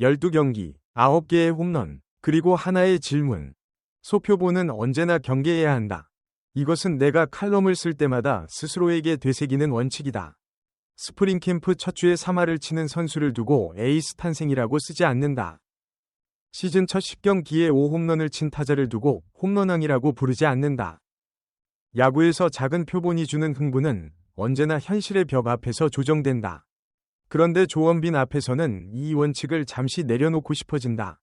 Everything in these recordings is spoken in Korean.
12경기, 9개의 홈런, 그리고 하나의 질문. 소표본은 언제나 경계해야 한다. 이것은 내가 칼럼을 쓸 때마다 스스로에게 되새기는 원칙이다. 스프링 캠프 첫 주에 3할을 치는 선수를 두고 에이스 탄생이라고 쓰지 않는다. 시즌 첫 10경기에 5홈런을 친 타자를 두고 홈런왕이라고 부르지 않는다. 야구에서 작은 표본이 주는 흥분은 언제나 현실의 벽 앞에서 조정된다. 그런데 조원빈 앞에서는 이 원칙을 잠시 내려놓고 싶어진다.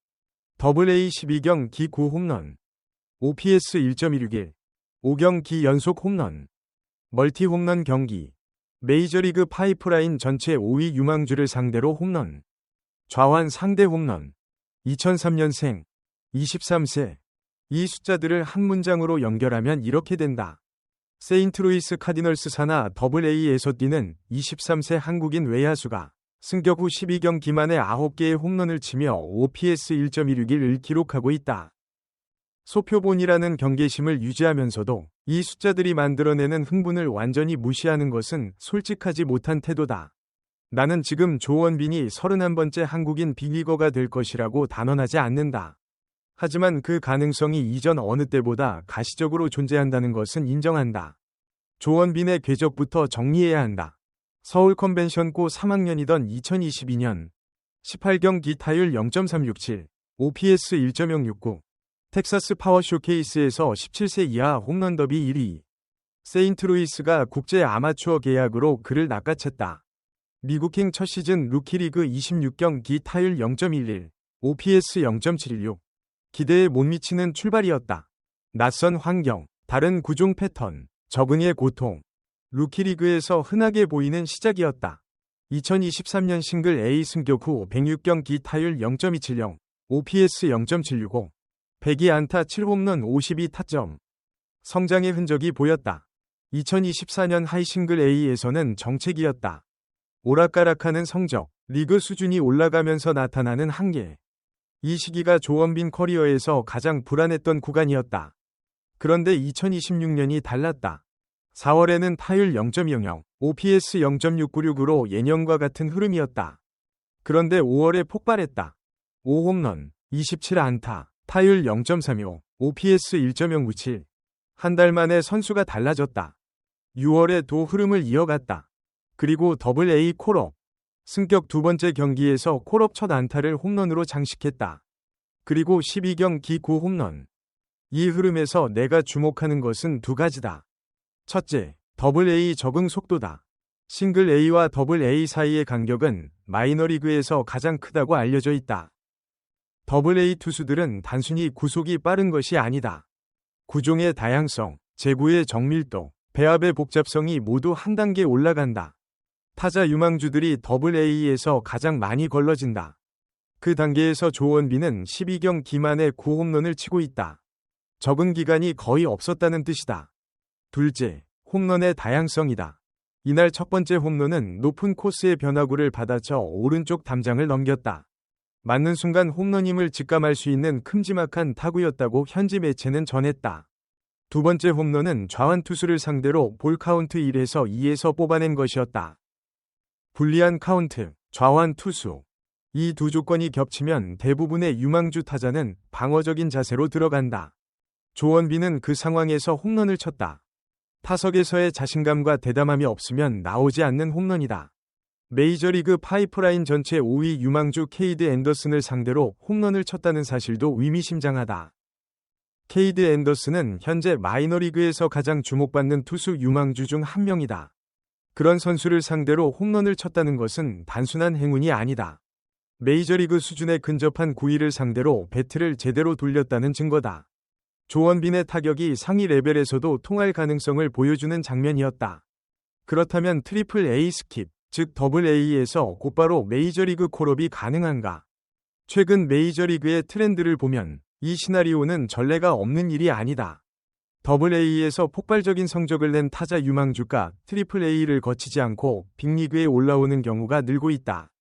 AA 12경기 9홈런, OPS 1.161, 5경기 연속 홈런, 멀티 홈런 경기, 메이저리그 파이프라인 전체 5위 유망주를 상대로 홈런, 좌완 상대 홈런, 2003년생, 23세. 이 숫자들을 한 문장으로 연결하면 이렇게 된다. 세인트루이스 카디널스 산하 AA에서 뛰는 23세 한국인 외야수가 승격 후 12경기 만에 9개의 홈런을 치며 OPS 1.161을 기록하고 있다. 소표본이라는 경계심을 유지하면서도 이 숫자들이 만들어내는 흥분을 완전히 무시하는 것은 솔직하지 못한 태도다. 나는 지금 조원빈이 31번째 한국인 빅리거가 될 것이라고 단언하지 않는다. 하지만 그 가능성이 이전 어느 때보다 가시적으로 존재한다는 것은 인정한다. 조원빈의 궤적부터 정리해야 한다. 서울 컨벤션고 3학년이던 2022년 18경기 타율 0.367, OPS 1.069, 텍사스 파워 쇼케이스에서 17세 이하 홈런 더비 1위. 세인트루이스가 국제 아마추어 계약으로 그를 낚아챘다. 미국행 첫 시즌 루키리그 26경기 타율 0.11, OPS 0.716. 기대에 못 미치는 출발이었다. 낯선 환경, 다른 구종 패턴, 적응의 고통. 루키리그에서 흔하게 보이는 시작이었다. 2023년 싱글 A 승격 후 106경기 타율 0.270, OPS 0.765. 102안타 7홈런 52타점. 성장의 흔적이 보였다. 2024년 하이 싱글 A에서는 정책이었다. 오락가락하는 성적, 리그 수준이 올라가면서 나타나는 한계. 이 시기가 조원빈 커리어에서 가장 불안했던 구간이었다. 그런데 2026년이 달랐다. 4월에는 타율 0.00, OPS 0.696으로 예년과 같은 흐름이었다. 그런데 5월에 폭발했다. 5홈런, 27안타, 타율 0.35, OPS 1.097. 한 달 만에 선수가 달라졌다. 6월에 도 흐름을 이어갔다. 그리고 AA 콜업. 승격 두 번째 경기에서 콜업 첫 안타를 홈런으로 장식했다. 그리고 12경기 9홈런. 이 흐름에서 내가 주목하는 것은 두 가지다. 첫째, AA 적응 속도다. 싱글 A와 AA 사이의 간격은 마이너리그에서 가장 크다고 알려져 있다. AA 투수들은 단순히 구속이 빠른 것이 아니다. 구종의 다양성, 제구의 정밀도, 배합의 복잡성이 모두 한 단계 올라간다. 타자 유망주들이 AA에서 가장 많이 걸러진다. 그 단계에서 조원빈은 12경기 만에 9홈런을 치고 있다. 적응 기간이 거의 없었다는 뜻이다. 둘째, 홈런의 다양성이다. 이날 첫 번째 홈런은 높은 코스의 변화구를 받아쳐 오른쪽 담장을 넘겼다. 맞는 순간 홈런임을 직감할 수 있는 큼지막한 타구였다고 현지 매체는 전했다. 두 번째 홈런은 좌완 투수를 상대로 볼 카운트 1에서 2에서 뽑아낸 것이었다. 불리한 카운트, 좌완 투수. 이 두 조건이 겹치면 대부분의 유망주 타자는 방어적인 자세로 들어간다. 조원빈은 그 상황에서 홈런을 쳤다. 타석에서의 자신감과 대담함이 없으면 나오지 않는 홈런이다. 메이저리그 파이프라인 전체 5위 유망주 케이드 앤더슨을 상대로 홈런을 쳤다는 사실도 의미심장하다. 케이드 앤더슨은 현재 마이너리그에서 가장 주목받는 투수 유망주 중 한 명이다. 그런 선수를 상대로 홈런을 쳤다는 것은 단순한 행운이 아니다. 메이저리그 수준에 근접한 9위를 상대로 배트를 제대로 돌렸다는 증거다. 조원빈의 타격이 상위 레벨에서도 통할 가능성을 보여주는 장면이었다. 그렇다면 트리플 A 스킵, 즉 AA에서 곧바로 메이저리그 콜업이 가능한가? 최근 메이저리그의 트렌드를 보면 이 시나리오는 전례가 없는 일이 아니다. AA에서 폭발적인 성적을 낸 타자 유망주가 트리플 A를 거치지 않고 빅리그에 올라오는 경우가 늘고 있다.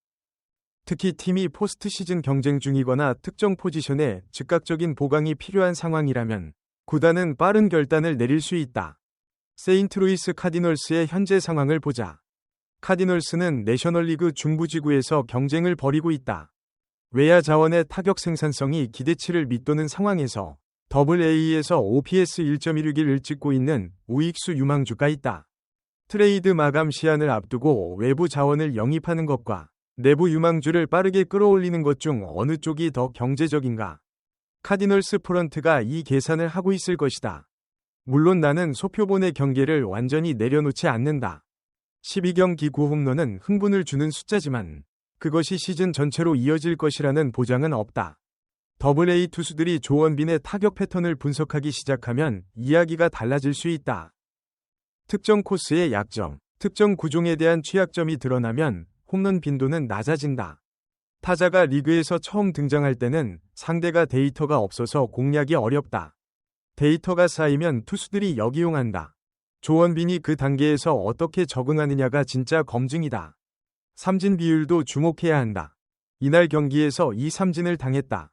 특히 팀이 포스트 시즌 경쟁 중이거나 특정 포지션에 즉각적인 보강이 필요한 상황이라면 구단은 빠른 결단을 내릴 수 있다. 세인트루이스 카디널스의 현재 상황을 보자. 카디널스는 내셔널리그 중부지구에서 경쟁을 벌이고 있다. 외야 자원의 타격 생산성이 기대치를 밑도는 상황에서 AA에서 OPS 1.161을 찍고 있는 우익수 유망주가 있다. 트레이드 마감 시한을 앞두고 외부 자원을 영입하는 것과 내부 유망주를 빠르게 끌어올리는 것 중 어느 쪽이 더 경제적인가? 카디널스 프런트가 이 계산을 하고 있을 것이다. 물론 나는 소표본의 경계를 완전히 내려놓지 않는다. 12경기 9홈런은 흥분을 주는 숫자지만 그것이 시즌 전체로 이어질 것이라는 보장은 없다. AA 투수들이 조원빈의 타격 패턴을 분석하기 시작하면 이야기가 달라질 수 있다. 특정 코스의 약점, 특정 구종에 대한 취약점이 드러나면 홈런 빈도는 낮아진다. 타자가 리그에서 처음 등장할 때는 상대가 데이터가 없어서 공략이 어렵다. 데이터가 쌓이면 투수들이 역이용한다. 조원빈이 그 단계에서 어떻게 적응하느냐가 진짜 검증이다. 삼진 비율도 주목해야 한다. 이날 경기에서 이 삼진을 당했다.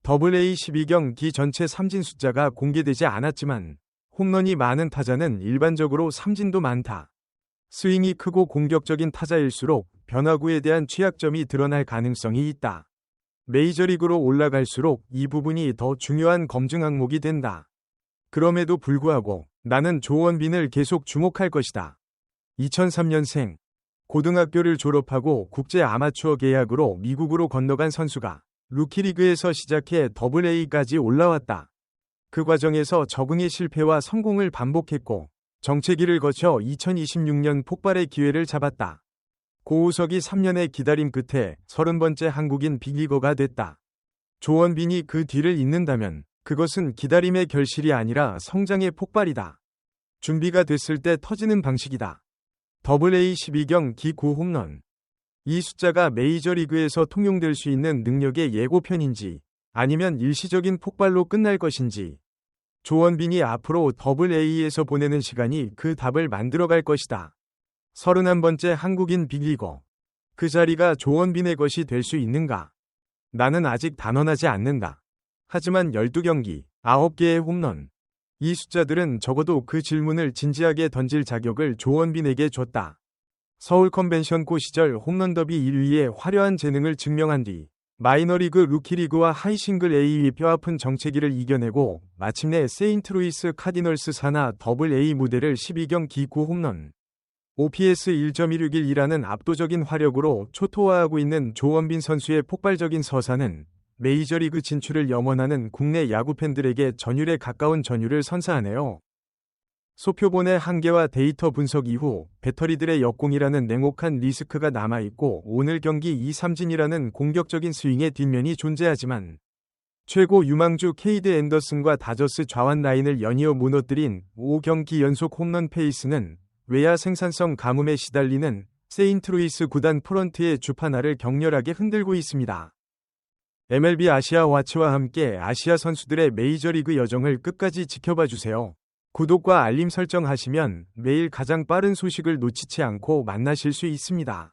AA 12경기 전체 삼진 숫자가 공개되지 않았지만 홈런이 많은 타자는 일반적으로 삼진도 많다. 스윙이 크고 공격적인 타자일수록 변화구에 대한 취약점이 드러날 가능성이 있다. 메이저리그로 올라갈수록 이 부분이 더 중요한 검증 항목이 된다. 그럼에도 불구하고 나는 조원빈을 계속 주목할 것이다. 2003년생, 고등학교를 졸업하고 국제 아마추어 계약으로 미국으로 건너간 선수가 루키리그에서 시작해 AA까지 올라왔다. 그 과정에서 적응의 실패와 성공을 반복했고 정체기를 거쳐 2026년 폭발의 기회를 잡았다. 고우석이 3년의 기다림 끝에 30번째 한국인 빅리거가 됐다. 조원빈이 그 뒤를 잇는다면 그것은 기다림의 결실이 아니라 성장의 폭발이다. 준비가 됐을 때 터지는 방식이다. AA 12경기 9홈런. 이 숫자가 메이저리그에서 통용될 수 있는 능력의 예고편인지 아니면 일시적인 폭발로 끝날 것인지 조원빈이 앞으로 AA에서 보내는 시간이 그 답을 만들어갈 것이다. 31번째 한국인 빅리거. 그 자리가 조원빈의 것이 될 수 있는가? 나는 아직 단언하지 않는다. 하지만 12경기, 9개의 홈런. 이 숫자들은 적어도 그 질문을 진지하게 던질 자격을 조원빈에게 줬다. 서울 컨벤션고 시절 홈런 더비 1위의 화려한 재능을 증명한 뒤 마이너리그 루키리그와 하이싱글 A의 뼈아픈 정체기를 이겨내고 마침내 세인트루이스 카디널스 산하 AA 무대를 12경기 9홈런 OPS 1.161이라는 압도적인 화력으로 초토화하고 있는 조원빈 선수의 폭발적인 서사는 메이저리그 진출을 염원하는 국내 야구 팬들에게 전율에 가까운 전율을 선사하네요. 소표본의 한계와 데이터 분석 이후 배터리들의 역공이라는 냉혹한 리스크가 남아있고 오늘 경기 2삼진이라는 공격적인 스윙의 뒷면이 존재하지만 최고 유망주 케이드 앤더슨과 다저스 좌완 라인을 연이어 무너뜨린 5경기 연속 홈런 페이스는 외야 생산성 가뭄에 시달리는 세인트루이스 구단 프런트의 주판화를 격렬하게 흔들고 있습니다. MLB 아시아 와치와 함께 아시아 선수들의 메이저리그 여정을 끝까지 지켜봐 주세요. 구독과 알림 설정하시면 매일 가장 빠른 소식을 놓치지 않고 만나실 수 있습니다.